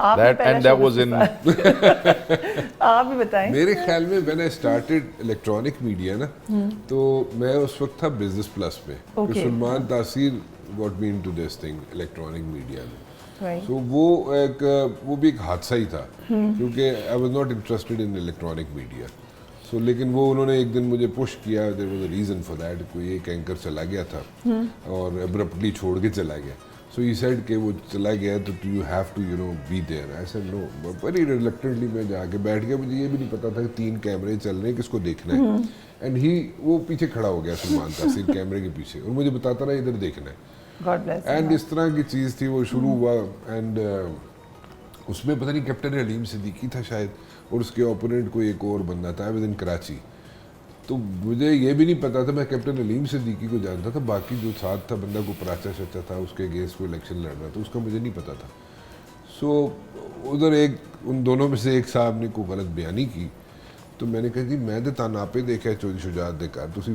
and that was in آپ بھی بتائیں. میرے خیال میں when I started electronic media نا تو میں اس وقت تھا بزنس پلس پہ. سلمان تاثیر got me into this thing electronic media میں. سو وہ بھی ایک حادثہ ہی تھا کیونکہ I was not interested in electronic media. So لیکن وہ انہوں نے ایک دن مجھے پش کیا. There was a reason for that. کوئی ایک اینکر چلا گیا تھا اور ابرپٹلی چھوڑ کے چلا گیا. سو ہی سیڈ کہ وہ چلا گیا تو you have to you know be there. I said no. Very reluctantly میں جا کے بیٹھ گیا. مجھے یہ بھی نہیں پتا تھا کہ 3 کیمرے چل رہے ہیں, کس کو دیکھنا ہے. اینڈ وہ پیچھے کھڑا ہو گیا سلمان تاثیر کیمرے کے پیچھے اور مجھے بتاتا رہا ادھر دیکھنا ہے. اینڈ اس طرح کی چیز تھی. وہ شروع ہوا اینڈ اس میں پتہ نہیں کیپٹن حلیم صدیقی تھا شاید اور اس کے اوپوننٹ کوئی ایک اور بندہ تھا. I was in Karachi. تو مجھے یہ بھی نہیں پتا تھا. میں کیپٹن حلیم صدیقی کو جانتا تھا. باقی جو ساتھ تھا بندہ کو پراچا شچا تھا اس کے اگینسٹ کو الیکشن لڑ رہا تھا, اس کا مجھے نہیں پتا تھا. سو ادھر ان دونوں میں سے ایک صاحب نے کوئی غلط بیانی کی. تو میں نے کہا جی میں تو تانا پہ دیکھا چوری شجاعت دے کر تسی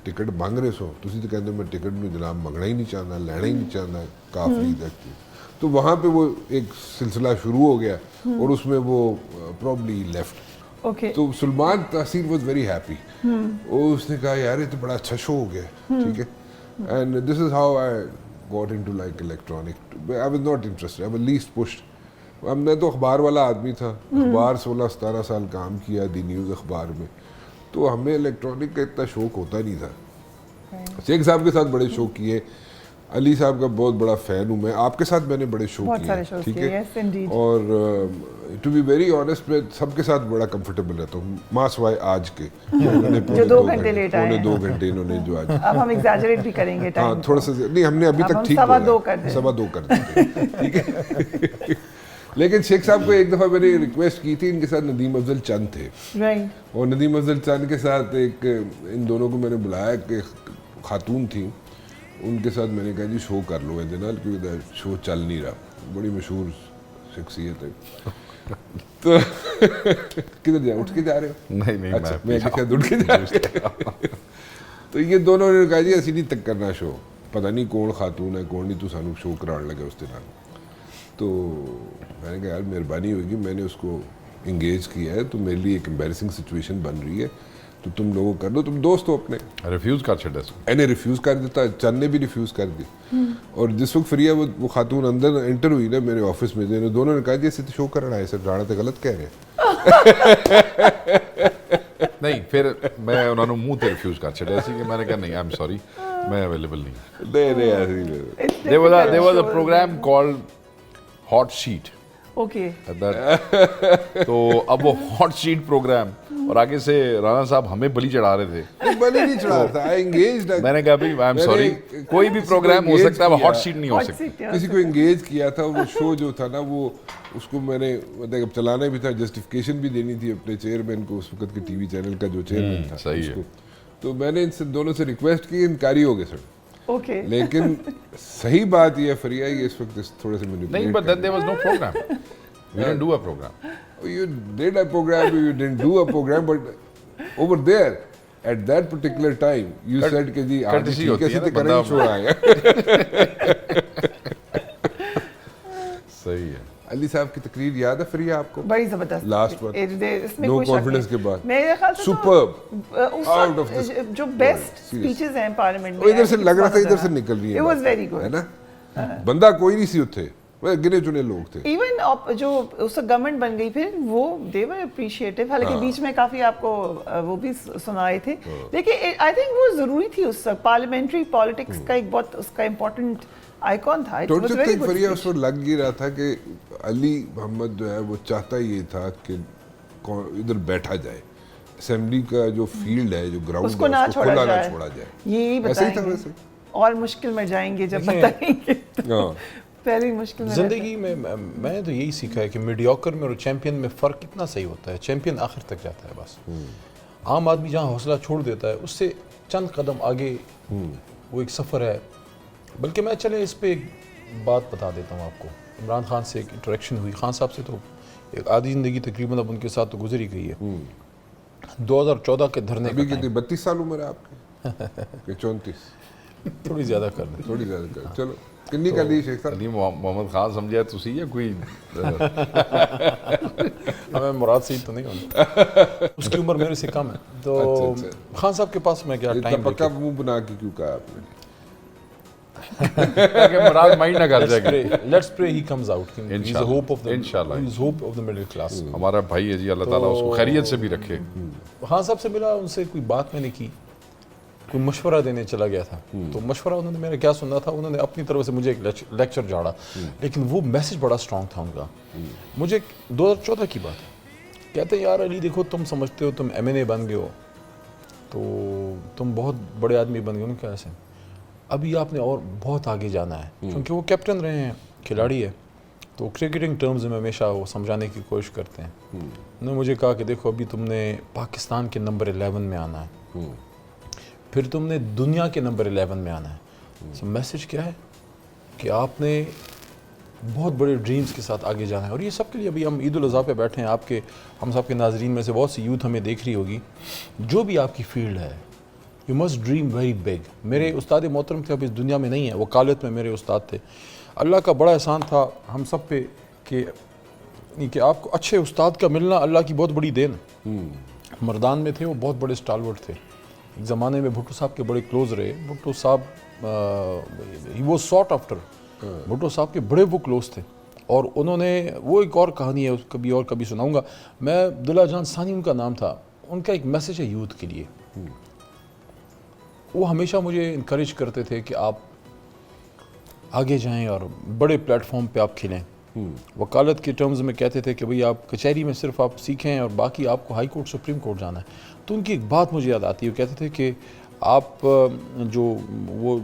ٹکٹ منگ رہے سو. تسی تو کہتے میں ٹکٹ میں جناب منگنا ہی نہیں چاہتا, لینا ہی نہیں چاہتا کافی دیکھتی. تو وہاں پہ وہ ایک سلسلہ شروع ہو گیا اور اس میں وہ پرابلی لیفٹ. تو سلمان تاثیر واز ویری ہیپی. اور اس نے کہا یار یہ تو بڑا اچھا شو ہو گیا. ٹھیک ہے. And this is how I got into like electronic. I was not interested. I was list pushed. اب میں تو اخبار والا آدمی تھا. اخبار 16-17 سال کام کیا دی نیوز اخبار میں. تو ہمیں الیکٹرانک کا اتنا شوق ہوتا نہیں تھا. شیخ صاحب کے ساتھ بڑے شوق کیے. علی صاحب کا بہت بڑا فین ہوں میں. آپ کے ساتھ میں نے بڑے شوق کیے. ٹھیک ہے. اور ٹو بی ویری آنیسٹ میں سب کے ساتھ بڑا کمفرٹیبل رہتا ہوں ماں سوائے آج کے جو 2 گھنٹے لیٹ آئے ہیں. 2 گھنٹے انہوں نے جو آج. اب ہم ایگزیجریٹ بھی کریں گے. ہاں تھوڑا سا نہیں ہم نے ابھی تک ٹھیک 2:15 کر دیتے. ٹھیک ہے. لیکن شیخ صاحب کو ایک دفعہ میں نے ریکویسٹ کی تھی. ان کے ساتھ ندیم افضل چند تھے اور ندیم افضل چند کے ساتھ ایک ان دونوں کو میں نے بلایا کہ خاتون تھیں. ان کے ساتھ میں نے کہا جی شو کر لو جنال کیونکہ شو چل نہیں رہا. بڑی مشہور شخصیت ہے. تو کدھر جا اٹھ کے جا رہے ہو؟ نہیں میں شاید اٹھ کے جا رہے. تو یہ دونوں نے کہا جی اسی نہیں تک کرنا شو. پتہ نہیں کون خاتون ہے کون نہیں. تو سانو شو کراؤ لگے اس دن. تو میں نے کہا یار مہربانی ہوگی. میں نے اس کو انگیج کیا ہے تو میرے لیے ایک امبیرسنگ سچویشن بن رہی ہے تو تم لوگوں کر دو. تم دوست ہو اپنے. ریفیوز کر چھڑا. نے ریفیوز کر دیتا. چند نے بھی ریفیوز کر دی. اور جس وقت فری ہے وہ خاتون اندر انٹر ہوئی نا میرے آفس میں. دونوں نے کہا جی اسے تو شو کرنا ہے. سر رانا تو غلط کہہ رہے ہیں. نہیں پھر میں انہوں نے منہ تے ریفیوز کر چھڑا سی کہ میں نے کہا نہیں آئی ایم سوری میں اویلیبل نہیں. There was a program called Hot Sheet. تو اب وہ ہاٹ شیٹ پروگرام اور آگے سے رانا صاحب ہمیں بلی چڑھا رہے تھے. بلی نہیں چڑھا تھا. میں نے کہا بھائی آئی ایم سوری کوئی بھی پروگرام ہو سکتا ہے وہ ہاٹ شیٹ نہیں ہو سکتا. کسی کو انگیج کیا تھا. وہ شو جو تھا نا وہ اس کو میں نے مطلب چلانا بھی تھا. جسٹیفیکیشن بھی دینی تھی اپنے چیئرمین کو اس وقت کے ٹی وی چینل کا جو چیئرمین تھا. صحیح ہے. تو میں نے ان سے دونوں سے ریکویسٹ کی. انکاری ہو گئے سر. لیکن صحیح بات یہ فریہ یہ اس وقت تھوڑے سے نہیں but then there was no program. We didn't do a program. You did a program, you didn't do a program, but over there at that particular time you said کہ جی آج ٹھیک ہے سے کریں شو آئے. صحیح ہے. علی صاحب کی تقریر یاد ہے فریہ آپ کو؟ بڑی زبردست. لاسٹ وقت نو کانفیڈنس کے بعد میرے خیال سے سپرب جو بیسٹ سپیچز ہیں پارلیمنٹ میں. ادھر سے لگ رہا تھا ادھر سے نکل رہی ہے. It was very good. ہے نا. بندہ کوئی نہیں سی اتھے. گنے چنے لوگ تھے. ایون جو اس گورنمنٹ بن گئی پھر وہ دے ور اپریشیٹو. حالانکہ بیچ میں کافی آپ کو وہ بھی سنائے تھے لیکن آئی تھنک وہ ضروری تھی. اس پارلیمنٹری پالیٹکس کا ایک بہت اس کا امپورٹنٹ آئیکن تھا. فریہ اس وقت لگ ہی رہا تھا کہ علی محمد جو ہے وہ چاہتا یہ تھا کہ ادھر بیٹھا جائے. اسمبلی کا جو فیلڈ ہے جو گراؤنڈ اس کو نہ چھوڑا جائے. یہی بتائیں گے اور مشکل میں جائیں گے جب بتائیں گے. پہلی مشکل زندگی میں میں تو یہی سیکھا ہے کہ میڈیوکر میں اور چیمپئن میں فرق کتنا صحیح ہوتا ہے. چیمپئن آخر تک جاتا ہے بس. عام آدمی جہاں حوصلہ چھوڑ دیتا ہے اس سے چند قدم آگے وہ ایک سفر ہے. بلکہ میں چلے اس پہ ایک بات بتا دیتا ہوں آپ کو. عمران خان سے ایک انٹریکشن ہوئی. خان صاحب سے تو ایک آدھی زندگی تقریباً اب ان کے ساتھ تو گزر ہی گئی ہے. 2014 کے دھرنے ابھی کتنی 32 سال عمر ہے آپ کی کہ 34؟ تھوڑی زیادہ کر لیں. تھوڑی زیادہ کر. چلو کنی کر لی شیخ صاحب. علی محمد خان سمجھا تسی یا کوئی ہمیں مراد سے ہی تو نہیں ہونا. اس کی عمر میرے سے کم ہے. تو خان صاحب کے پاس میں کیا ٹائم پکا منہ بنا کے کیوں کہا آپ نے؟ کہ مراد مائنڈ نہ کر جائے. لیٹس پرے he comes out. He is hope of the middle class. ہمارا بھائی ہے جی, اللہ تعالیٰ اس کو خیریت سے بھی رکھے. خان صاحب سے ملا, ان سے کوئی بات میں نے کی, کوئی مشورہ دینے چلا گیا تھا. تو مشورہ انہوں نے میرا کیا سننا تھا, انہوں نے اپنی طرف سے مجھے ایک لیکچر جھاڑا, لیکن وہ میسج بڑا اسٹرانگ تھا ان کا. مجھے 2014 کی بات ہے, کہتے ہیں یار علی دیکھو تم سمجھتے ہو تم MNA بن گئے ہو تو تم بہت بڑے آدمی بن گئے. ان کا ایسے ابھی آپ نے اور بہت آگے جانا ہے, کیونکہ وہ کیپٹن رہے ہیں, کھلاڑی ہے, تو کرکٹنگ ٹرمز میں ہمیشہ وہ سمجھانے کی کوشش کرتے ہیں. انہوں نے مجھے کہا کہ دیکھو ابھی تم نے پاکستان کے نمبر 11 میں آنا ہے, پھر تم نے دنیا کے نمبر 11 میں آنا ہے. میسج کیا ہے کہ آپ نے بہت بڑے ڈریمز کے ساتھ آگے جانا ہے. اور یہ سب کے لیے ابھی ہم عید الاضحیٰ پہ بیٹھے ہیں, ہم سب کے ناظرین میں سے بہت سی یوتھ ہمیں دیکھ رہی ہوگی, جو بھی آپ کی فیلڈ ہے you must dream very big. میرے استاد محترم تھے, اب اس دنیا میں نہیں ہیں, وکالت میں میرے استاد تھے. اللہ کا بڑا احسان تھا ہم سب پہ کہ آپ کو اچھے استاد کا ملنا اللہ کی بہت بڑی دین. مردان میں تھے, وہ بہت بڑے اسٹالورٹ تھے. ایک زمانے میں بھٹو صاحب کے بڑے کلوز رہے. بھٹو صاحب he was sought after. Bhutto صاحب کے بڑے وہ کلوز تھے, اور انہوں نے وہ ایک اور کہانی ہے, کبھی سناؤں گا میں. عبداللہ جان ثانی ان کا نام تھا. ان کا ایک میسج ہے یوتھ کے لیے. وہ ہمیشہ مجھے انکریج کرتے تھے کہ آپ آگے جائیں اور بڑے پلیٹ فارم پہ آپ کھیلیں. وکالت کے ٹرمز میں کہتے تھے کہ بھئی آپ کچہری میں صرف آپ سیکھیں اور باقی آپ کو ہائی کورٹ سپریم کورٹ جانا ہے. تو ان کی ایک بات مجھے یاد آتی ہے, وہ کہتے تھے کہ آپ جو وہ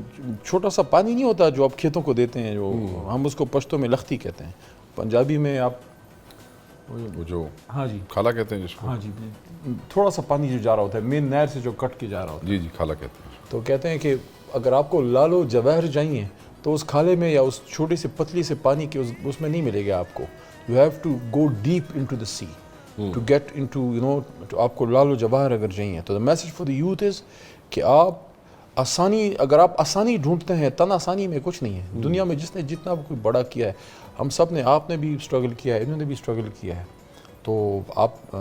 چھوٹا سا پانی نہیں ہوتا جو آپ کھیتوں کو دیتے ہیں, جو ہم اس کو پشتو میں لختی کہتے ہیں, پنجابی میں آپ وہ جو ہاں جی کھالا کہتے ہیں جس کو, ہاں جی تھوڑا سا پانی جو جا رہا ہوتا ہے مین نہر سے جو کٹ کے جا رہا ہوتا ہے, جی جی کھالا کہتے ہیں. تو کہتے ہیں کہ اگر آپ کو لال و جواہر چاہیے تو اس کھالے میں یا اس چھوٹی سے پتلی سے پانی کے اس میں نہیں ملے گا آپ کو. You have to go deep into the sea to get into آپ کو لال و جواہر اگر چاہیے. تو the message for the youth is کہ اگر آپ آسانی ڈھونڈتے ہیں, تن آسانی میں کچھ نہیں ہے. دنیا میں جس نے جتنا کوئی بڑا کیا ہے, ہم سب نے, آپ نے بھی اسٹرگل کیا ہے, انہوں نے بھی اسٹرگل کیا ہے, تو آپ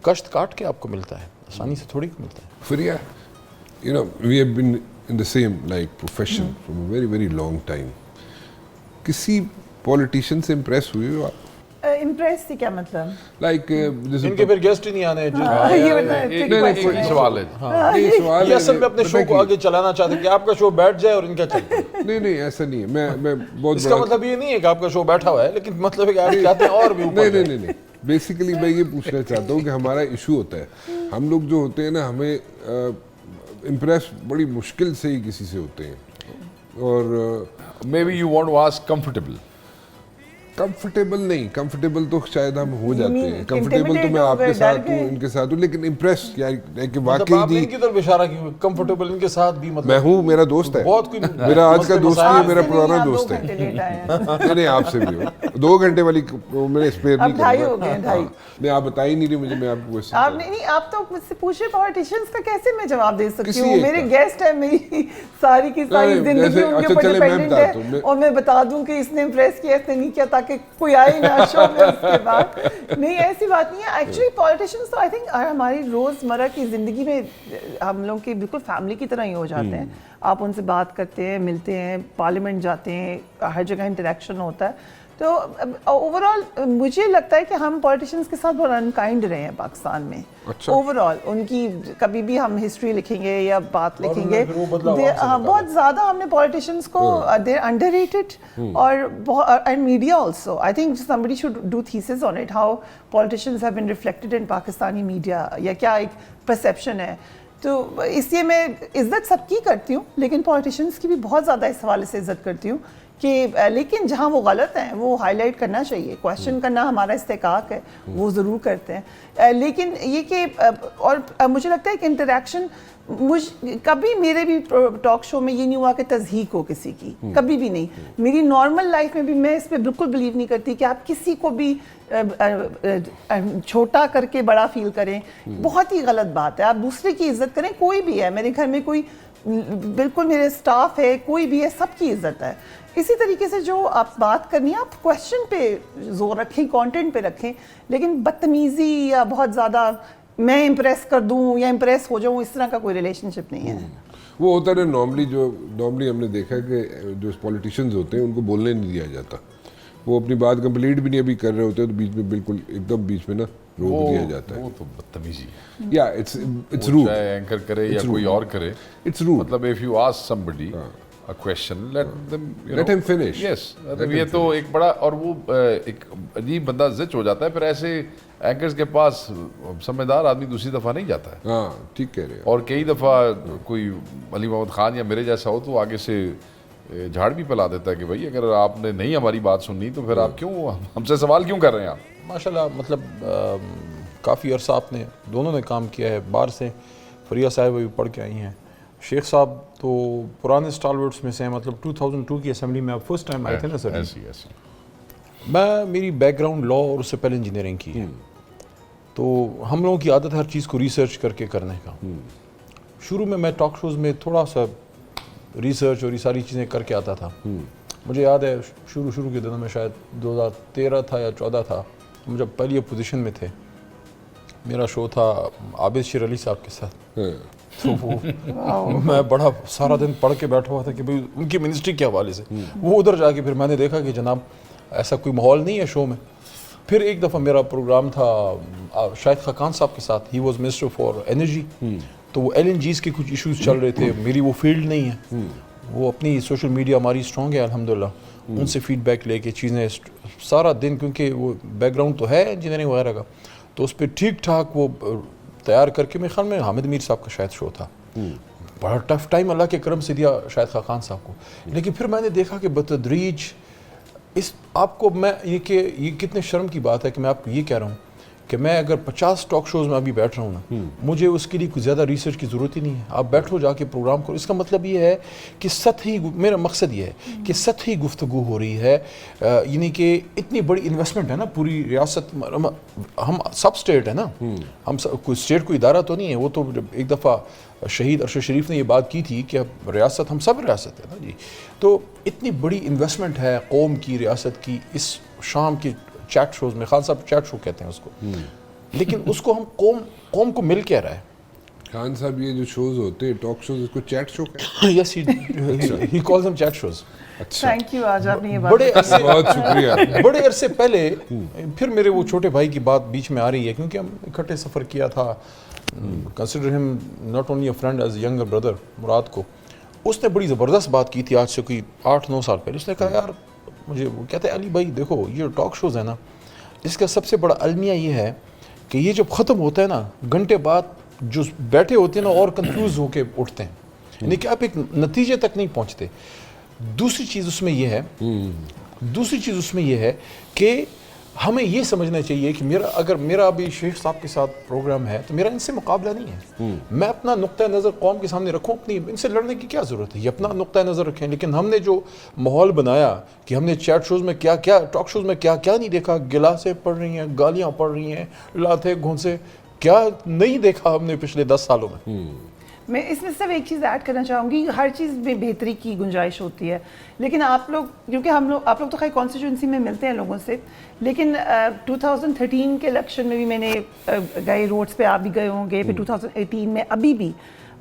کشت کاٹ کے آپ کو ملتا ہے, آسانی سے تھوڑی ملتا ہے. Firia, we have been in the same profession from a very very long time. کسی پولیٹیشین سے امپریس ہوئے ہو آپ؟ امپریس تھی کیا مطلب؟ ان کے پھر گیسٹ ہی نہیں آنے. سوال ہے یہ اصل میں اپنے شو کو آگے چلانا چاہتے ہیں کہ آپ کا شو بیٹھ جائے اور ان کا چلے. نہیں ایسا نہیں ہے. میں بہت اس کا مطلب یہ نہیں ہے کہ آپ کا شو بیٹھا ہوا ہے, لیکن مطلب ہے کہ آپ چاہتے ہیں اور بھی اوپر. نہیں بیسیکلی میں یہ پوچھنا چاہتا ہوں کہ ہمارا ایشو ہوتا ہے, ہم لوگ جو ہوتے ہیں نا, ہمیں امپریس بڑی مشکل سے ہی کسی سے ہوتے ہیں. اور maybe you want to ask comfortable نہیں, کمفرٹیبل تو شاید ہم ہو جاتے ہیں, کمفرٹیبل تو میں آپ کے ساتھ ہوں, ان کے ساتھ ہوں, لیکن امپریس کہ واقعی جی ان کی طرف اشارہ کیوں کمفرٹیبل ان کے ساتھ بھی مطلب میں ہوں, میرا دوست ہے, بہت کوئی میرا آج کا دوست نہیں ہے, میرا پرانا دوست ہے. نہیں آپ سے بھی 2 گھنٹے والی میں نے اسپیئر نہیں کرا. نہیں آپ بتا ہی نہیں رہے مجھے, میں آپ کو آپ نہیں, آپ تو مجھ سے پوچھے پولیٹیشینز کا کیسے میں جواب دے سکتی ہوں؟ میرے گیسٹ ہے, میری ساری کی ساری زندگی ان کے اوپر ڈیپینڈنٹ ہے, اور میں بتا دوں کہ اس نے امپریس کیا, اس نے نہیں کیا, تاکہ کوئی آئے نہ شو میں اس کے بعد. نہیں ایسی بات نہیں ہے. ایکچولی پولیٹیشینز تو آئی تھنک ہماری روزمرہ کی زندگی میں ہم لوگ کی بالکل فیملی کی طرح ہی ہو جاتے ہیں. آپ ان سے بات کرتے ہیں, ملتے ہیں, پارلیمنٹ جاتے ہیں, ہر جگہ انٹریکشن ہوتا ہے. تو اوور آل مجھے لگتا ہے کہ ہم پولیٹیشینز کے ساتھ بہت انکائنڈ رہے ہیں پاکستان میں. اوور آل ان کی کبھی بھی ہم ہسٹری لکھیں گے یا بات لکھیں گے, بہت زیادہ ہم نے پولیٹیشینز کو دے انڈر ریٹڈ, اور and media also. I think somebody should do thesis on it, how politicians have been reflected in Pakistani media, یا کیا ایک پرسیپشن ہے. تو اس لیے میں عزت سب کی کرتی ہوں, لیکن پولیٹیشینز کی بھی بہت زیادہ اس حوالے سے عزت کرتی ہوں کہ لیکن جہاں وہ غلط ہیں وہ ہائی لائٹ کرنا چاہیے. کویشچن کرنا ہمارا استحقاق ہے, وہ ضرور کرتے ہیں. لیکن یہ کہ اور مجھے لگتا ہے کہ انٹریکشن کبھی میرے بھی ٹاک شو میں یہ نہیں ہوا کہ تضحیق ہو کسی کی, کبھی بھی نہیں. میری نارمل لائف میں بھی میں اس پہ بالکل بلیو نہیں کرتی کہ آپ کسی کو بھی چھوٹا کر کے بڑا فیل کریں. بہت ہی غلط بات ہے. آپ دوسرے کی عزت کریں, کوئی بھی ہے, میرے گھر میں کوئی بالکل میرے اسٹاف ہے, کوئی بھی ہے, سب کی عزت ہے. اسی طریقے سے جو آپ بات کرنی ہے آپ کویشچن پہ زور رکھیں, کانٹینٹ پہ رکھیں, لیکن بدتمیزی یا بہت زیادہ میں امپریس کر دوں یا امپریس ہو جاؤں, اس طرح کا کوئی ریلیشن شپ نہیں ہے. وہ ہوتا ہے نارملی ہم نے دیکھا کہ جو پولیٹیشینز ہوتے ہیں ان کو بولنے نہیں دیا جاتا. وہ اپنی بات کمپلیٹ بھی نہیں ابھی کر رہے ہوتے ہیں تو بیچ میں بالکل ایک دم بیچ میں نا روک دیا جاتا ہے. وہ تو بدتمیزی ہے. یا اٹس روڈ, چاہے اینکر کرے یا کوئی اور کرے, اٹس روڈ. مطلب if you ask somebody a question, let him finish. Yes, یہ تو ایک بڑا, اور وہ ایک عجیب بندہ زچ ہو جاتا ہے پھر ایسے اینکرز کے پاس. سمجھدار آدمی دوسری دفعہ نہیں جاتا ہے. ہاں ٹھیک کہہ رہے ہیں. اور کئی دفعہ کوئی علی محمد خان یا میرے جیسا ہو تو آگے سے جھاڑ بھی پلا دیتا ہے کہ بھائی اگر آپ نے نہیں ہماری بات سننی تو پھر آپ کیوں ہم سے سوال کیوں کر رہے ہیں آپ. ماشاءاللہ مطلب کافی عرصہ آپ نے دونوں نے کام کیا ہے. باہر سے فریہ صاحبہ بھی پڑھ کے آئی ہیں, شیخ صاحب تو پرانے اسٹالورٹس میں سے ہیں. مطلب 2002 کی اسمبلی میں آپ فرسٹ ٹائم آئے تھے نا سر. ایسی میں میری بیک گراؤنڈ لا اور اس سے پہلے انجینئرنگ کی ہے, تو ہم لوگوں کی عادت ہے ہر چیز کو ریسرچ کر کے کرنے کا. شروع میں ٹاک شوز میں تھوڑا سا ریسرچ اور یہ ساری چیزیں کر کے آتا تھا. مجھے یاد ہے شروع کے دنوں میں شاید 2013 تھا یا 14 تھا, ہم جب پہلی اپوزیشن میں تھے, میرا شو تھا عابد شیر علی صاحب کے ساتھ. تو وہ میں بڑا سارا دن پڑھ کے بیٹھا ہوا تھا کہ بھئی ان کی منسٹری کے حوالے سے. وہ ادھر جا کے پھر میں نے دیکھا کہ جناب ایسا کوئی ماحول نہیں ہے شو میں. پھر ایک دفعہ میرا پروگرام تھا شاہد خاقان صاحب کے ساتھ, he was minister for energy, تو وہ LNGs کے کچھ ایشوز چل رہے تھے. میری وہ فیلڈ نہیں ہے, وہ اپنی سوشل میڈیا ہماری اسٹرانگ ہے الحمدللہ, ان سے فیڈ بیک لے کے چیزیں سارا دن, کیونکہ وہ بیک گراؤنڈ تو ہے انجینئرنگ وغیرہ کا, تو اس پہ ٹھیک ٹھاک وہ تیار کر کے. میرے خیال میں حامد میر صاحب کا شاید شو تھا. بڑا ٹف ٹائم اللہ کے کرم سے دیا شاہد خاقان صاحب کو. لیکن پھر میں نے دیکھا کہ بتدریج اس آپ کو میں یہ کتنے شرم کی بات ہے کہ میں آپ کو یہ کہہ رہا ہوں کہ میں اگر 50 ٹاک شوز میں ابھی بیٹھ رہا ہوں نا, مجھے اس کے لیے کوئی زیادہ ریسرچ کی ضرورت ہی نہیں ہے. آپ بیٹھو جا کے پروگرام کرو. اس کا مطلب یہ ہے کہ سطحی, میرا مقصد یہ ہے کہ سطحی گفتگو ہو رہی ہے. یعنی کہ اتنی بڑی انویسٹمنٹ ہے نا پوری ریاست, ہم سب اسٹیٹ ہے نا, ہم کوئی اسٹیٹ کوئی ادارہ تو نہیں ہے. وہ تو ایک دفعہ شہید ارشد شریف نے یہ بات کی تھی کہ ریاست ہم سب ریاست ہے نا جی. تو اتنی بڑی انویسٹمنٹ ہے قوم کی, ریاست کی, اس شام کی چیٹ شوز میں. خان صاحب چیٹ شو کہتے ہیں اس کو, لیکن اس کو ہم قوم کو مل کے رہا ہے. خان صاحب یہ جو شوز ہوتے ہیں ٹاک شوز, اس کو چیٹ شو کہتے ہیں. Yes he calls them chat shows. Thank you, آج آپ نے یہ بات بہت شکریہ. بڑے عرصے پہلے پھر میرے وہ چھوٹے بھائی کی بات بیچ میں آ رہی ہے, کیونکہ ہم اکٹھے سفر کیا تھا. Consider him not only a friend as younger brother. Murad کو اس نے بڑی زبردست بات کی تھی آج سے کوئی 8-9 سال پہلے. اس نے کہا یار مجھے, وہ کہتے ہیں علی بھائی دیکھو یہ ٹاک شوز ہے نا, اس کا سب سے بڑا المیہ یہ ہے کہ یہ جب ختم ہوتا ہے نا گھنٹے بعد جو بیٹھے ہوتے ہیں نا اور کنفیوز ہو کے اٹھتے ہیں, یعنی کہ آپ ایک نتیجے تک نہیں پہنچتے. دوسری چیز اس میں یہ ہے کہ ہمیں یہ سمجھنا چاہیے کہ اگر میرا ابھی شیخ صاحب کے ساتھ پروگرام ہے تو میرا ان سے مقابلہ نہیں ہے. میں اپنا نقطۂ نظر قوم کے سامنے رکھوں, اپنی ان سے لڑنے کی کیا ضرورت ہے, یہ اپنا نقطۂ نظر رکھیں. لیکن ہم نے جو ماحول بنایا کہ ہم نے چیٹ شوز میں کیا ٹاک شوز میں کیا نہیں دیکھا, گلاسیں پڑ رہی ہیں, گالیاں پڑ رہی ہیں, لاتیں گھونسے, کیا نہیں دیکھا ہم نے پچھلے 10 سالوں میں. میں اس میں صرف ایک چیز ایڈ کرنا چاہوں گی, ہر چیز میں بہتری کی گنجائش ہوتی ہے, لیکن آپ لوگ کیونکہ آپ لوگ تو خیر کانسٹیٹوئنسی میں ملتے ہیں لوگوں سے, لیکن 2013 کے الیکشن میں بھی میں نے گئے روڈز پہ, آپ بھی گئے ہوں گے, پھر 2018 میں ابھی بھی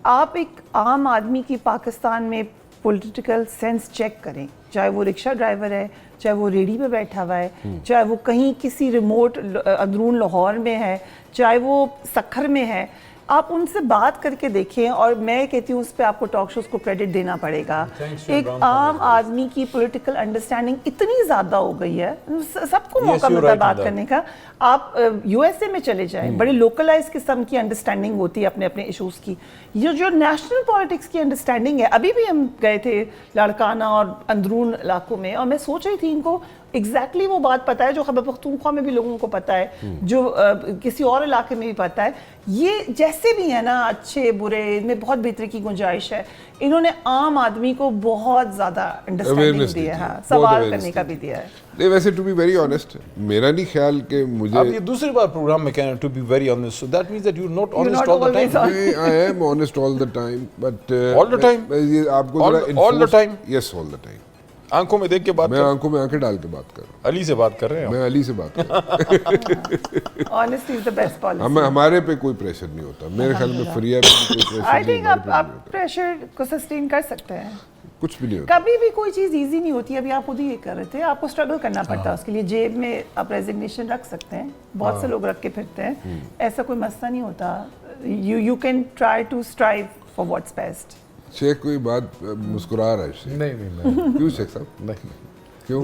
آپ ایک عام آدمی کی پاکستان میں پولیٹیکل سینس چیک کریں, چاہے وہ رکشہ ڈرائیور ہے, چاہے وہ ریڈی پہ بیٹھا ہوا ہے, چاہے وہ کہیں کسی ریموٹ اندرون لاہور میں ہے, چاہے وہ سکھر میں ہے, آپ ان سے بات کر کے دیکھیں. اور میں کہتی ہوں اس پہ آپ کو ٹاک شوز کو کریڈٹ دینا پڑے گا. ایک عام آدمی کی پولیٹیکل انڈرسٹینڈنگ اتنی زیادہ ہو گئی ہے, سب کو موقع ملتا ہے بات کرنے کا. آپ USA میں چلے جائیں, بڑے لوکلائز قسم کی انڈرسٹینڈنگ ہوتی ہے اپنے ایشوز کی. یہ جو نیشنل پالیٹکس کی انڈرسٹینڈنگ ہے, ابھی بھی ہم گئے تھے لاڑکانہ اور اندرون علاقوں میں, اور میں سوچ رہی تھی ان کو ایگزیکٹلی وہ بات پتہ ہے جو خیبر پختونخوا میں بھی لوگوں کو پتہ ہے, جو کسی اور علاقے میں بھی پتہ ہے. یہ جیسے بھی ہیں نا, اچھے برے, ان میں بہت بہتری کی گنجائش ہے. انہوں نے عام آدمی کو بہت زیادہ انڈرسٹینڈنگ دی ہے, ہاں, سوال کرنے کا بھی دیا ہے. نہیں ویسے ٹو بی ویری آنیسٹ میرا نہیں خیال کہ مجھے, آپ یہ دوسری بار پروگرام میں کہہ رہے ہیں to be very honest, so that means that you not honest all the time. I am honest all the time, but All the time? یہ آپ کو All the time? Yes, all the time. آنکھوں میں دیکھ کے بات میں آنکھوں میں آنکھیں ڈال کے بات کر رہا ہوں. علی سے بات کر رہے ہیں, میں علی سے بات کر رہا ہوں. Honesty is the best policy. ہمارے پہ کوئی پریشر نہیں ہوتا میرے خیال میں. فریہ پہ کوئی پریشر I نہیں think آپ پریشر کو سسٹین کر سکتے ہیں. کچھ بھی نہیں ہوتا. کبھی بھی کوئی چیز ایزی نہیں ہوتی. ابھی آپ خود ہی یہ کر رہے تھے, آپ کو اسٹرگل کرنا پڑتا ہے اس کے لیے. جیب میں آپ ریزگنیشن رکھ سکتے ہیں, بہت سے لوگ رکھ کے پھرتے ہیں, ایسا کوئی مسئلہ نہیں ہوتا. You can try to strive for what's best. شیخ کوئی بات مسکرا رہا ہے. نہیں کیوں شیخ صاحب؟ نہیں کیوں؟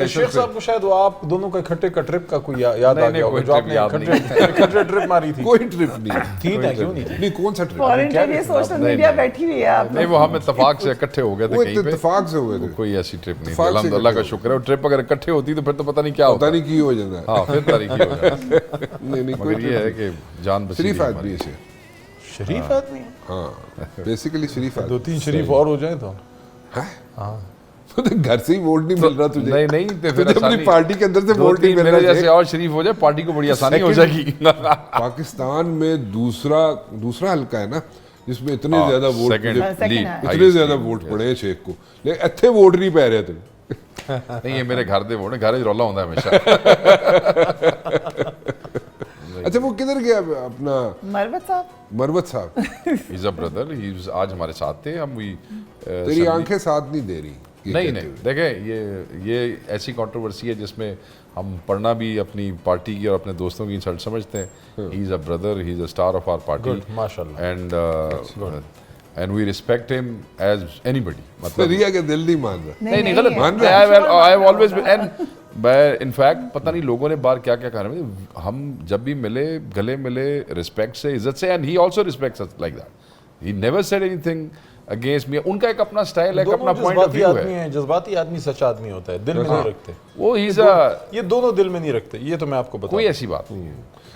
شیخ صاحب کو شاید وہ آپ دونوں کا اکٹھے کا ٹرپ کا کوئی یاد آ گیا ہوگا جو آپ نے اکٹھے ٹرپ ماری تھی. کوئی ٹرپ نہیں تھی نا, کیوں نہیں؟ نہیں کون سا ٹرپ؟ فورن کے لیے سوشل میڈیا بیٹھی ہوئی ہے آپ. نہیں, وہ ہم اتفاق سے اکٹھے ہو گئے تھے کہیں پہ, اتفاق سے ہوئے تھے. کوئی ایسی ٹرپ نہیں تھی. الحمدللہ کا شکر ہے. وہ ٹرپ اگر اکٹھے ہوتی تو پھر تو پتہ نہیں کیا ہوتا. پتہ نہیں کی ہو جانا. ہاں پھر تاریخی ہو جاتا. نہیں مگر یہ ہے کہ جان بچی. شریف آدمی ہے. شریف آدمی, ہاں بیسیکلی شریف آدمی. 2-3 شریف اور ہو جائیں تو ہاں گھر سے ہی ووٹ نہیں مل رہا تجھے. نہیں پھر اپنی پارٹی کے اندر سے ووٹ نہیں مل رہا. جیسے اور شریف ہو جائے پارٹی کو بڑی آسانی ہو جائے گی. پاکستان میں دوسرا حلقہ ہے نا جس میں اتنے زیادہ ووٹ پڑے ہیں شیخ کو, لیکن اتنے ووٹ نہیں پہ رہے تھے. نہیں, یہ میرے گھر دے ووٹ, گھر رولا ہوتا ہے ہمیشہ. اچھا وہ کدھر گیا اپنا مروت صاحب؟ He's a brother, آج ہمارے ساتھ تھے. ہم تیری آنکھیں ساتھ نہیں دے رہی. نہیں دیکھیں یہ ایسی کنٹروورسی ہے جس میں ہم پڑھنا بھی اپنی پارٹی کی اور اپنے دوستوں کی انسلٹ سمجھتے ہیں. He is a brother, he is a star of our party, and we respect him as any buddy. مطلب ریا کے دل نہیں مان رہا. نہیں غلط مان رہا. انفیکٹ پتہ نہیں لوگوں نے باہر کیا کہا ہے. ہم جب بھی ملے, گلے ملے, رسپیکٹ سے, عزت سے, and he also respects us like that. He never said anything against me. ان کا ایک اپنا سٹائل ہے, ایک اپنا پوائنٹ آف ویو ہے. جذباتی آدمی سچ آدمی ہوتا ہے, دل میں نہیں رکھتے. وہ یہ دونوں دل میں نہیں رکھتے, یہ تو میں آپ کو بتاؤں. کوئی ایسی بات نہیں.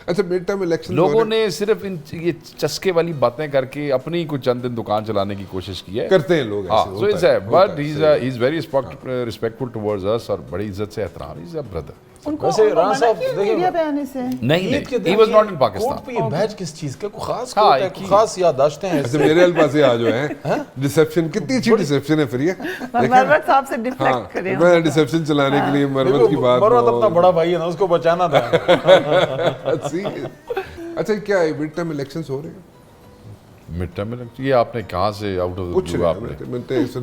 اچھا مڈ ٹرم الیکشن لوگوں نے صرف یہ چسکے والی باتیں کر کے اپنی کچھ چند دن دکان چلانے کی کوشش کی ہے. کرتے ہیں لوگ ایسے. But he is very respectful towards us, اور بڑی عزت سے احترام. He is a brother. ویسے رانا صاحب نہیں, he was not in Pakistan. کوٹ پہ یہ بیج کس چیز کا کوئی خاص کوٹ ہے, کوئی خاص یادداشتیں ہیں؟ ایسے میرے الفاظ آ جو ہیں ریسیپشن, کتنی اچھی ریسیپشن ہے فریہ. مروت صاحب سے ڈیفلیکٹ کریں, میں ریسیپشن چلانے کے لیے مروت کی بات. مروت اپنا بڑا بھائی ہے نا, اس کو بچانا تھا. اچھا کیا ہے مڈ ٹرم الیکشنز ہو رہے ہیں؟ مڈ ٹرم یہ آپ نے کہاں سے آؤٹ آف کچھ آپ نے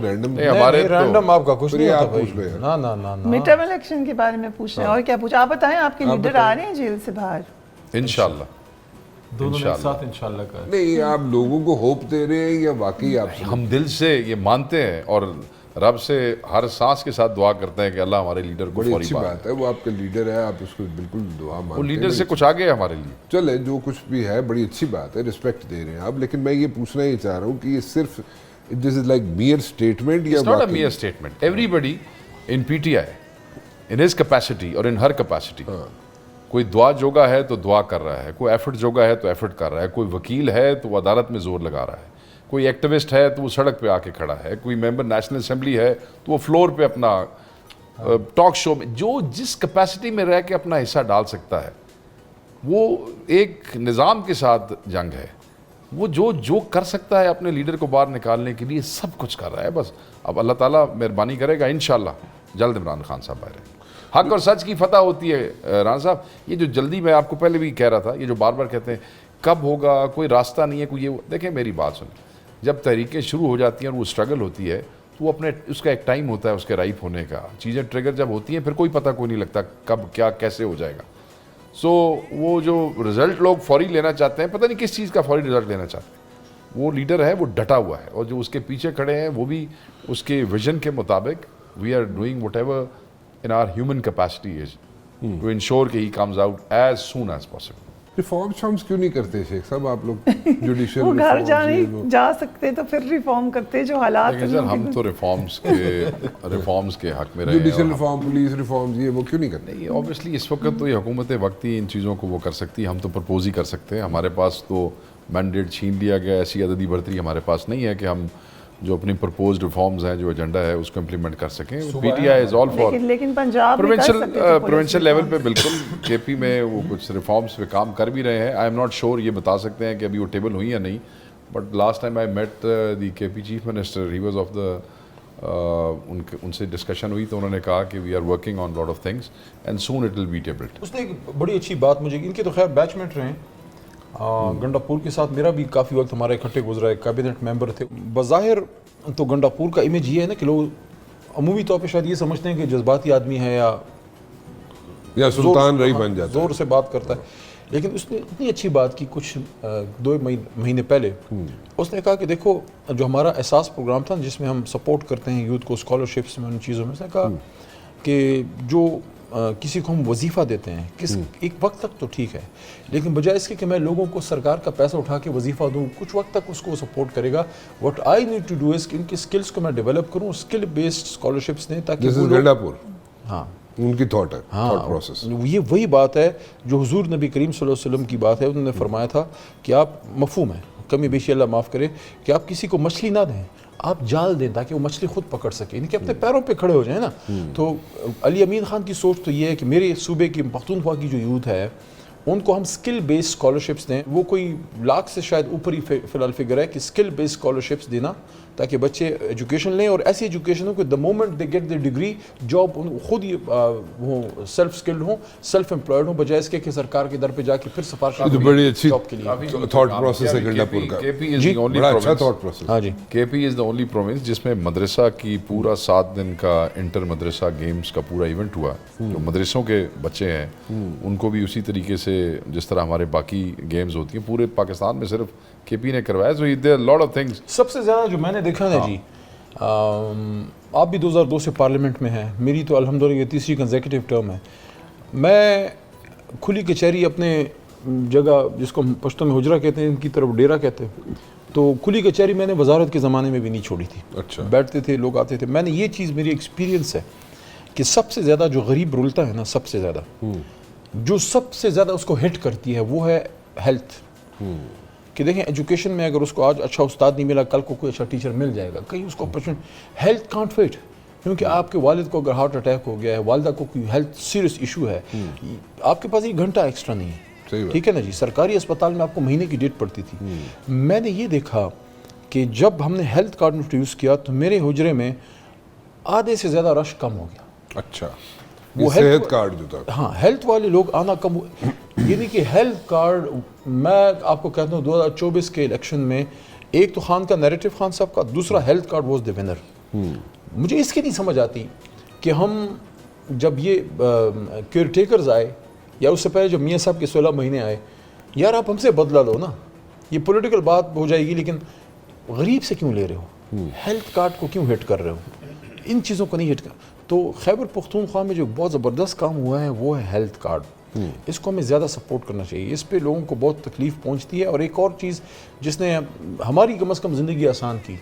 رینڈم ہمارے رینڈم آپ کا کچھ نہیں ہوتا بھائی. نا نا نا مڈ ٹرم الیکشن کے بارے میں پوچھ رہے ہیں. اور کیا پوچھا آپ بتائیں, آپ کے لیڈر آ رہے ہیں جیل سے باہر؟ انشاءاللہ دونوں ایک ساتھ انشاءاللہ کا. نہیں آپ لوگوں کو ہوپ دے رہے ہیں یا واقعی آپ؟ ہم دل سے یہ مانتے ہیں اور رب سے ہر سانس کے ساتھ دعا کرتے ہیں کہ اللہ ہمارے لیڈر کو بڑی اچھی بات ہے. وہ آپ کا لیڈر ہے, آپ اس کو بالکل دعا مانتے ہیں. وہ لیڈر سے کچھ آگے ہے ہمارے لیے. چلے جو کچھ بھی ہے بڑی اچھی بات ہے, رسپیکٹ دے رہے ہیں آپ. لیکن میں یہ پوچھنا ہی چاہ رہا ہوں کہ یہ صرف دس از لائک میئر اسٹیٹمنٹ یا It's not a mere statement. Everybody in PTI, in his capacity اور in her capacity, کوئی دعا جوگا ہے تو دعا کر رہا ہے, کوئی ایفرٹ جوگا ہے تو ایفرٹ کر رہا ہے, کوئی وکیل ہے تو وہ عدالت میں زور لگا رہا ہے, کوئی ایکٹیوسٹ ہے تو وہ سڑک پہ آ کے کھڑا ہے, کوئی ممبر نیشنل اسمبلی ہے تو وہ فلور پہ اپنا ٹاک شو میں جو جس کیپیسٹی میں رہ کے اپنا حصہ ڈال سکتا ہے. وہ ایک نظام کے ساتھ جنگ ہے. وہ جو کر سکتا ہے اپنے لیڈر کو باہر نکالنے کے لیے سب کچھ کر رہا ہے. بس اب اللہ تعالیٰ مہربانی کرے گا, انشاءاللہ جلد عمران خان صاحب آئے رہے. حق اور سچ کی فتح ہوتی ہے. رانا صاحب یہ جو جلدی, میں آپ کو پہلے بھی کہہ رہا تھا, یہ جو بار بار کہتے ہیں کب ہوگا, کوئی راستہ نہیں ہے, کوئی یہ, دیکھیں میری بات سنیں, جب تحریکیں شروع ہو جاتی ہیں اور وہ اسٹرگل ہوتی ہے تو وہ اپنے اس کا ایک ٹائم ہوتا ہے اس کے رائپ ہونے کا. چیزیں ٹریگر جب ہوتی ہیں پھر کوئی پتہ کوئی نہیں لگتا کب کیا کیسے ہو جائے گا. سو وہ جو رزلٹ لوگ فوری لینا چاہتے ہیں, پتہ نہیں کس چیز کا فوری رزلٹ لینا چاہتے ہیں. وہ لیڈر ہے, وہ ڈٹا ہوا ہے, اور جو اس کے پیچھے کھڑے ہیں وہ بھی اس کے ویژن کے مطابق we are doing whatever in our human capacity is to ensure that he comes out as soon as possible. Reforms ہم کیوں نہیں کرتے شیخ صاحب آپ لوگ جوڈیشل وہ گھر جا سکتے تو پھر ریفارم کرتے جو حالات ہم تو ریفارمس کے حق میں رہے جوڈیشل ریفارم پولیس ریفارمز یہ وہ کیوں نہیں کرتے؟ نہیں اوبیسلی اس وقت تو یہ حکومت وقتی ان چیزوں کو وہ کر سکتی ہے, ہم تو پرپوز ہی کر سکتے ہیں. ہمارے پاس تو مینڈیٹ چھین لیا گیا, ایسی عددی برتری ہمارے پاس نہیں ہے کہ ہم جو اپنی پرپوزڈ ریفارمز ہیں جو ایجنڈا ہے اس کو امپلیمنٹ کر سکیں. P T I is all for لیکن پنجاب پروونشل لیول پہ بالکل کے پی میں وہ کچھ ریفارمز پہ کام کر بھی رہے ہیں. آئی ایم ناٹ شیور یہ بتا سکتے ہیں کہ ابھی وہ ٹیبل ہوئی یا نہیں, but last time I met the K P chief minister, he was of the ان سے ڈسکشن ہوئی تو انہوں نے کہا کہ we are working on lot of things and soon it will be tabled. اس نے ایک بڑی اچھی بات مجھے, ان کے تو خیر بیچ میٹ رہے ہیں, گنڈا پور کے ساتھ میرا بھی کافی وقت ہمارا اکٹھے گزرا ہے, کیبنٹ ممبر تھے. بظاہر تو گنڈا پور کا امیج یہ ہے نا کہ لوگ عمومی طور پہ شاید یہ سمجھتے ہیں کہ جذباتی آدمی ہے یا سلطان رہی بن جاتا ہے, زور سے بات کرتا ہے. لیکن اس نے اتنی اچھی بات کی کچھ 2 مہینے پہلے, اس نے کہا کہ دیکھو جو ہمارا احساس پروگرام تھا جس میں ہم سپورٹ کرتے ہیں یوتھ کو اسکالرشپس میں ان چیزوں میں, اس نے کہا کہ جو کسی کو ہم وظیفہ دیتے ہیں ایک وقت تک تو ٹھیک ہے, لیکن بجائے اس کے کہ میں لوگوں کو سرکار کا پیسہ اٹھا کے وظیفہ دوں, کچھ وقت تک اس کو سپورٹ کرے گا. What I need to do is کہ ان کی اسکلس کو میں ڈیولپ کروں, اسکل بیسڈ اسکالرشپس دیں تاکہ گنڈا پور ہاں ان کی تھاٹ ہے, تھاٹ پروسیس. یہ وہی بات ہے جو حضور نبی کریم صلی اللہ علیہ وسلم کی بات ہے. انہوں نے فرمایا تھا کہ آپ مفہوم ہے, کمی بیشی اللہ معاف کرے, کہ آپ کسی کو مچھلی نہ دیں, آپ جال دیں تاکہ وہ مچھلی خود پکڑ سکے, یعنی کہ اپنے پیروں پہ کھڑے ہو جائیں نا. تو علی امین خان کی سوچ تو یہ ہے کہ میرے صوبے کی پختونخوا کی جو یوتھ ہے ان کو ہم اسکل بیسڈ اسکالرشپس دیں. وہ کوئی لاکھ سے شاید اوپر ہی فی الحال فگر ہے کہ اسکل بیسڈ اسکالرشپس دینا تاکہ بچے ایجوکیشن لیں, اور ایسی ایجوکیشن ہو کہ the moment they get the degree job خود ہی وہ سیلف اسکلڈ ہوں, سیلف امپلائڈ ہوں, بجائے اس کے سرکار کے در پہ جا کے پھر سفارش بڑی اچھی جاب کے لیے تھاٹ پروسیس ہے گنڈا پور کا. بڑا اچھا تھاٹ پروسیس. ہاں جی, کے پی از دا اونلی پروونس جس میں مدرسہ کی پورا 7 دن کا انٹر مدرسہ گیمز کا پورا ایونٹ ہوا. جو مدرسوں کے بچے ہیں ان کو بھی اسی طریقے سے جس طرح ہمارے باقی گیمز ہوتی ہیں پورے پاکستان میں صرف کے پی نے کروایا. سو دیر لاٹ آف تھنگس. سب سے زیادہ جو میں نے دیکھا نا جی, آپ بھی 2002 سے پارلیمنٹ میں ہیں, میری تو الحمدللہ یہ 3ری کنزیکٹیو ٹرم ہے. میں کھلی کچہری اپنے جگہ جس کو پشتوں میں حجرہ کہتے ہیں, ان کی طرف ڈیرا کہتے ہیں, تو کھلی کچہری میں نے وزارت کے زمانے میں بھی نہیں چھوڑی تھی. اچھا, بیٹھتے تھے لوگ آتے تھے. میں نے یہ چیز میری ایکسپیرینس ہے کہ سب سے زیادہ جو غریب رولتا ہے نا, سب سے زیادہ جو سب سے زیادہ اس کو ہٹ کرتی ہے وہ ہے ہیلتھ. کہ دیکھیں ایجوکیشن میں اگر اس کو آج اچھا استاد نہیں ملا, کل کو کوئی اچھا ٹیچر مل جائے گا, کہیں اس کو اپرچونٹی. ہیلتھ کانٹ ویٹ, کیونکہ آپ کے والد کو اگر ہارٹ اٹیک ہو گیا ہے, والدہ کو کوئی ہیلتھ سیریس ایشو ہے, آپ کے پاس 1 گھنٹہ ایکسٹرا نہیں ہے, ٹھیک ہے نا جی. سرکاری اسپتال میں آپ کو مہینے کی ڈیٹ پڑتی تھی. میں نے یہ دیکھا کہ جب ہم نے ہیلتھ کارڈ انٹروڈیوس کیا تو میرے حجرے میں آدھے سے زیادہ رش کم ہو گیا. اچھا, وہ صحت کارڈ جو تھا, ہاں ہیلتھ والے لوگ آنا کم. یعنی کہ ہیلتھ کارڈ, میں آپ کو کہتا ہوں 2024 کے الیکشن میں ایک تو خان کا نیریٹو, خان صاحب کا, دوسرا health card was the winner. مجھے اس کی نہیں سمجھ آتی کہ ہم جب یہ کیئر ٹیکرز آئے یا اس سے پہلے جب میاں صاحب کے 16 مہینے آئے, یار آپ ہم سے بدلہ لو نا, یہ پولیٹیکل بات ہو جائے گی, لیکن غریب سے کیوں لے رہے ہو, ہیلتھ کارڈ کو کیوں ہٹ کر رہے ہو, ان چیزوں کو نہیں ہٹ کر. تو خیبر پختونخوا میں جو بہت زبردست کام ہوا ہے وہ ہے ہیلتھ کارڈ. اس کو ہمیں زیادہ سپورٹ کرنا چاہیے, اس پہ لوگوں کو بہت تکلیف پہنچتی ہے. اور ایک اور چیز جس نے ہماری کم از کم زندگی آسان کی,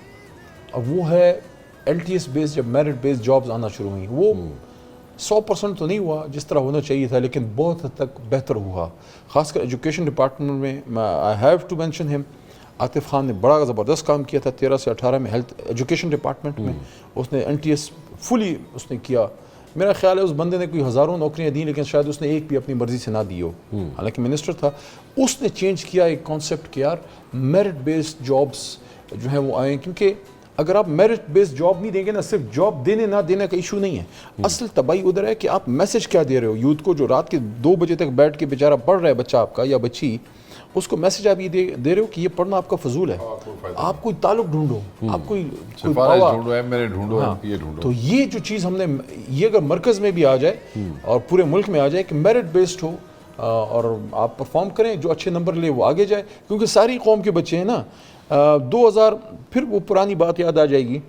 اب وہ ہے LTS بیس, جب میرٹ بیس جابز آنا شروع ہوئیں. وہ 100% تو نہیں ہوا جس طرح ہونا چاہیے تھا, لیکن بہت حد تک بہتر ہوا, خاص کر ایجوکیشن ڈپارٹمنٹ میں. آئی ہیو ٹو مینشن ہم, عاطف خان نے بڑا زبردست کام کیا تھا 13 سے 18 میں ہیلتھ ایجوکیشن ڈپارٹمنٹ میں. اس نے LTS فلی اس نے کیا. میرا خیال ہے اس بندے نے کوئی ہزاروں نوکریاں دیں, لیکن شاید اس نے ایک بھی اپنی مرضی سے نہ دی ہو, حالانکہ منسٹر تھا. اس نے چینج کیا ایک کانسیپٹ کہ یار میرٹ بیسڈ جابس جو ہیں وہ آئیں, کیونکہ اگر آپ میرٹ بیسڈ جاب نہیں دیں گے نا, صرف جاب دینے نہ دینے کا ایشو نہیں ہے, اصل تباہی ادھر ہے کہ آپ میسج کیا دے رہے ہو یوتھ کو, جو رات کے 2 بجے تک بیٹھ کے بیچارہ پڑھ رہا ہے بچہ آپ کا یا بچی, اس کو میسج آپ یہ دے رہے ہو کہ یہ پڑھنا آپ کا فضول ہے, آپ کوئی تعلق ڈھونڈو, آپ کوئی تو یہ جو چیز ہم نے, یہ اگر مرکز میں بھی آ جائے اور پورے ملک میں آ جائے کہ میرٹ بیسڈ ہو اور آپ پرفارم کریں, جو اچھے نمبر لے وہ آگے جائے. کیونکہ ساری قوم کے بچے ہیں نا. 2000 پھر وہ پرانی بات یاد آ جائے گی,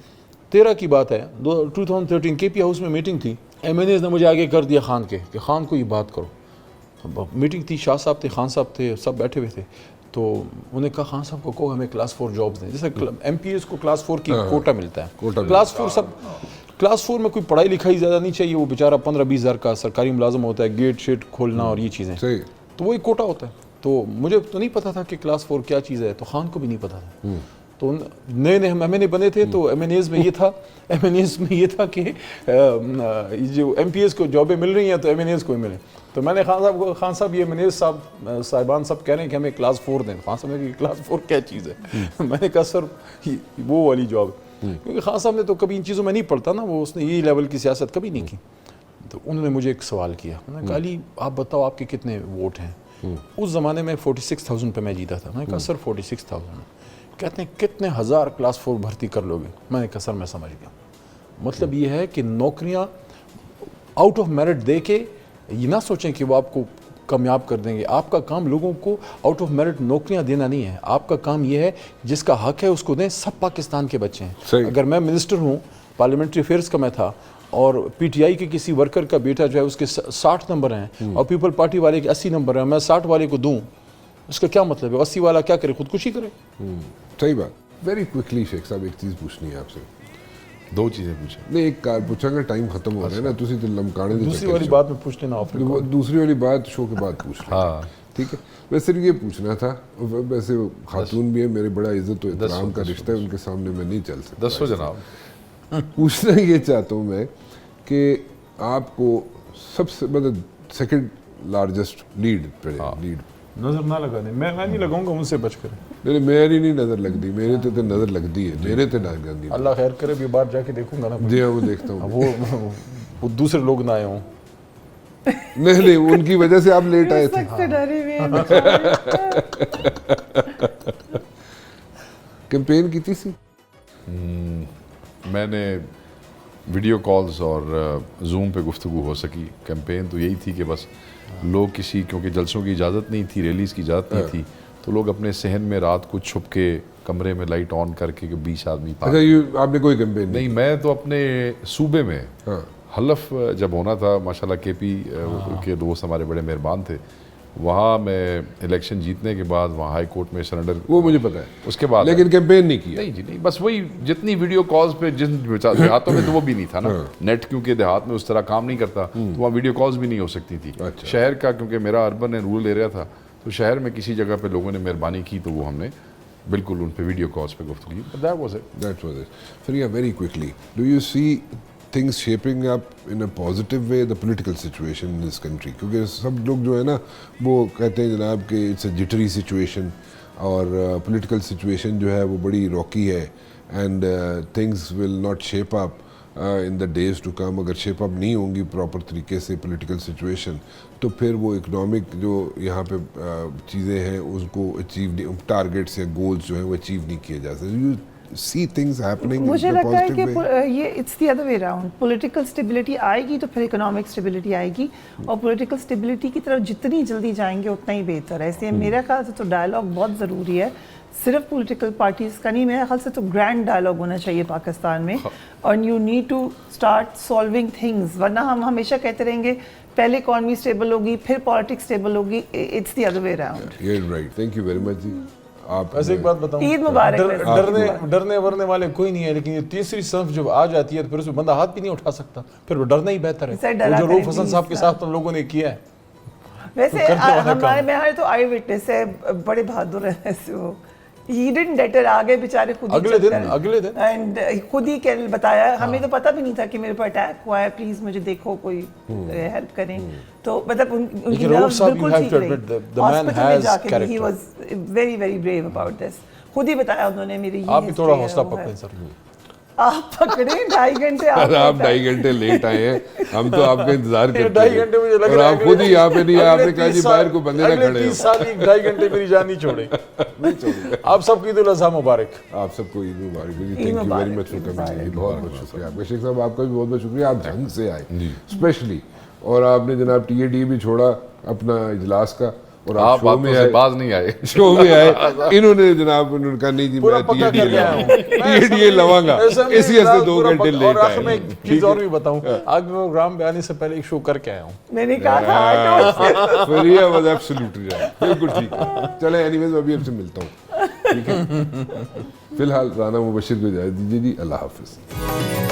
13 کی بات ہے, 2013 KP ہاؤس میں میٹنگ تھی, MNAs نے مجھے آگے کر دیا خان کے کہ خان کو یہ بات کرو. میٹنگ تھی, شاہ صاحب تھے, خان صاحب تھے, سب بیٹھے ہوئے تھے. تو انہوں نے کہا خان صاحب کو کہو ہمیں کلاس 4 جابس دیں, جیسے ایم پی ایس کو کلاس 4 کی کوٹا ملتا ہے. کلاس 4 سب, کلاس 4 میں کوئی پڑھائی لکھائی زیادہ نہیں چاہیے, وہ بیچارہ 15-20 ہزار کا سرکاری ملازم ہوتا ہے, گیٹ شیٹ کھولنا اور یہ چیزیں, تو وہ ایک کوٹا ہوتا ہے. تو مجھے تو نہیں پتا تھا کہ کلاس 4 کیا چیز ہے, تو خان کو بھی نہیں پتا تھا. تو نئے نئے ہم ایم این اے بنے تھے, تو ایم این ایز میں یہ تھا کہ جو ایم پی ایس کو جابیں مل رہی ہیں تو ایم این ایز کو ہی ملیں. تو میں نے خان صاحب یہ ایم این ایز صاحبان سب کہہ رہے ہیں کہ ہمیں کلاس 4 دیں. خان صاحب نے کہا کلاس 4 کیا چیز ہے؟ میں نے کہا سر وہ والی جاب, کیونکہ خان صاحب نے تو کبھی ان چیزوں میں نہیں پڑھتا نا, وہ اس نے یہ لیول کی سیاست کبھی نہیں کی. تو انہوں نے مجھے ایک سوال کیا, انہوں نے کہا علی آپ بتاؤ آپ کے کتنے ووٹ ہیں؟ اس زمانے میں 46,000 پہ میں جیتا تھا. میں نے کہا سر 46,000. کہتے ہیں کتنے ہزار کلاس 4 بھرتی کر لو گے؟ میں نے کہا سر میں سمجھ گیا. مطلب یہ ہے کہ نوکریاں آؤٹ آف میرٹ دے کے یہ نہ سوچیں کہ وہ آپ کو کامیاب کر دیں گے. آپ کا کام لوگوں کو آؤٹ آف میرٹ نوکریاں دینا نہیں ہے, آپ کا کام یہ ہے جس کا حق ہے اس کو دیں. سب پاکستان کے بچے ہیں. اگر میں منسٹر ہوں, پارلیمنٹری افیئرس کا میں تھا, اور پی ٹی آئی کے کسی ورکر کا بیٹا جو ہے اس کے 60 نمبر ہیں اور پیپل پارٹی والے کے 80 نمبر ہیں, میں 60 والے کو دوں, اس کا کیا مطلب ہے؟ 80 والا کیا کرے, خودکشی کرے؟ صحیح بات. ویری کوئکلی شیخ صاحب ایک چیز پوچھنی ہے آپ سے. 2 چیزیں پوچھیں. نہیں ایک کار پوچھا گا, ٹائم ختم ہو رہا ہے نا, تسی تو لمکانے دے. دوسری والی بات میں پوچھ لینا, دوسری والی بات شو کے بعد پوچھ لینا. ہاں ٹھیک ہے. میں صرف یہ پوچھنا تھا, ویسے خاتون بھی ہے, میرے بڑا عزت و احترام کا رشتہ ہے, ان کے سامنے میں نہیں چل سکتا. 10 جناب. پوچھنا یہ چاہتا ہوں میں کہ آپ کو سب سے مطلب سیکنڈ لارجسٹ لیڈ نظر نہ لگا دیں. میں نہیں لگاؤں گا, ان سے بچ کر. نہیں میری نہیں نظر لگتی, میرے تو نظر لگتی ہے, میرے تو نظر لگتی. اللہ خیر کرے, بھی بار جا کے دیکھوں گا نا. جی ہاں وہ دیکھتا ہوں. وہ دوسرے لوگ نہ آئے ہوں. نہیں ان کی وجہ سے آپ لیٹ آئے تھے. کیمپین کی تھی میں نے ویڈیو کالز اور زوم پہ گفتگو ہو سکی. کیمپین تو یہی تھی کہ بس لوگ کسی, کیونکہ جلسوں کی اجازت نہیں تھی, ریلیز کی اجازت نہیں تھی, تو لوگ اپنے صحن میں رات کو چھپ کے کمرے میں لائٹ آن کر کے 20 آدمی. اچھا آپ نے کوئی کیمپین نہیں؟ میں تو اپنے صوبے میں حلف جب ہونا تھا, ماشاءاللہ کے پی کے دوست ہمارے بڑے مہربان تھے, وہاں میں الیکشن جیتنے کے بعد وہاں ہائی کورٹ میں سرنڈر, وہ مجھے پتا ہے, اس کے بعد لیکن کیمپین نہیں کی. نہیں جی نہیں, بس وہی جتنی ویڈیو کالز پہ جن دیہاتوں میں تو وہ بھی نہیں تھا نا نیٹ, کیونکہ دیہات میں اس طرح کام نہیں کرتا, تو وہاں ویڈیو کالز بھی نہیں ہو سکتی تھی. شہر کا کیونکہ میرا اربن اینڈ رورل ایریا تھا, تو شہر میں کسی جگہ پہ لوگوں نے مہربانی کی تو وہ ہم نے بالکل ان پہ ویڈیو کالز پہ گفتگو کی. That was it. Pھر yeah, very quickly, do you see things shaping up in a positive way, the political situation in this country? کیونکہ سب لوگ جو ہے نا وہ کہتے ہیں جناب کہ it's a jittery situation, اور political situation جو ہے وہ بڑی روکی ہے, and things will not shape up in the days to come. اگر شیپ اپ نہیں ہوں گی پراپر طریقے سے پولیٹیکل سچویشن, تو پھر وہ اکنامک جو یہاں پہ چیزیں ہیں اس کو اچیو, ٹارگیٹس یا گولز جو ہیں وہ اچیو نہیں کیے جا سکتے. You see things happening. مجھے لگتا ہے کہ یہ it's the other way around. Political stability آئے گی تو پھر اکنامک اسٹیبلٹی آئے گی, اور پولیٹیکل اسٹیبلٹی کی طرف جتنی جلدی جائیں گے اتنا ہی بہتر ہے. اس لیے میرا خیال سے تو ڈائلاگ بہت ضروری ہے, صرف پولیٹیکل پارٹیز کا نہیں, میرے خیال سے تو گرینڈ ڈائلاگ ہونا چاہیے پاکستان میں, اور you need to start solving things. ورنہ ہم ہمیشہ کہتے رہیں گے پہلے اکانومی اسٹیبل ہوگی پھر پالیٹکس اسٹیبل ہوگی. It's the other way around. You are right. Thank you very much ji. آپ ایسے ایک بات بتاؤں, عید مبارک. ڈرنے ورنے والے کوئی نہیں ہے, لیکن یہ تیسری صنف جب آ جاتی ہے تو پھر اس میں بندہ ہاتھ بھی نہیں اٹھا سکتا, پھر ڈرنا ہی بہتر ہے. جو روف حسن صاحب کے ساتھ ہم لوگوں نے کیا ہے, ویسے ہمارے تو آئی وٹنس ہے, بڑے بہادر ہیں ایسے. وہ ہی ڈنٹ ڈیٹر, آگے بیچارے خود اگلے دن اینڈ خود ہی بتایا. ہمیں تو پتہ بھی نہیں تھا کہ میرے پر اٹیک ہوا ہے, پلیز مجھے دیکھو, کوئی ہیلپ کریں. تو مطلب ان کی نروس بالکل ٹھیک رہی. ہاسپٹل میں جا کے he was very very brave about this. خود ہی بتایا انہوں نے میری. آپ بھی تھوڑا حوصلہ پکڑیں سر. آپ پکڑے 2.5 گھنٹے, آپ 2.5 گھنٹے لیٹ آئے ہیں, ہم تو آپ کا انتظار کرتے ہیں, 2.5 گھنٹے مجھے لگ اور رہا ہے آپ خود ہی یہاں پہ نہیں, آپ نے کہا جی باہر کو بندے نہ کھڑے ہو. 30 سال 2.5 گھنٹے میری جان نہیں چھوڑے. آپ سب کو عید الاضحیٰ مبارک. آپ سب کو عید مبارک. Thank you very much for coming. بہت بہت شکریہ آپ کا شیخ صاحب, آپ کا بھی بہت بہت شکریہ, آپ جھنگ سے آئے اسپیشلی, اور آپ نے جناب ٹی اے ڈی بھی چھوڑا اپنا اجلاس کا, اور آپ باتوں سے باز نہیں آئے, شو میں آئے, انہوں نے جناب انہوں نے کہا نہیں جی میں یہ لواں گا, اسی سے 2 گھنٹے لیٹ آئے. اور میں ایک چیز اور بھی بتاؤں, آج میں پروگرام پہ آنے سے پہلے ایک شو کر کے آیا ہوں. میں نے کہا تھا فریہ واز ایبسلیوٹلی رائٹ, بالکل ٹھیک ہے. چلیں اینی ویز ابھی آپ سے ملتا ہوں, ٹھیک ہے. فی الحال رانا مبشر کو اجازت دیجیے جی, اللہ حافظ.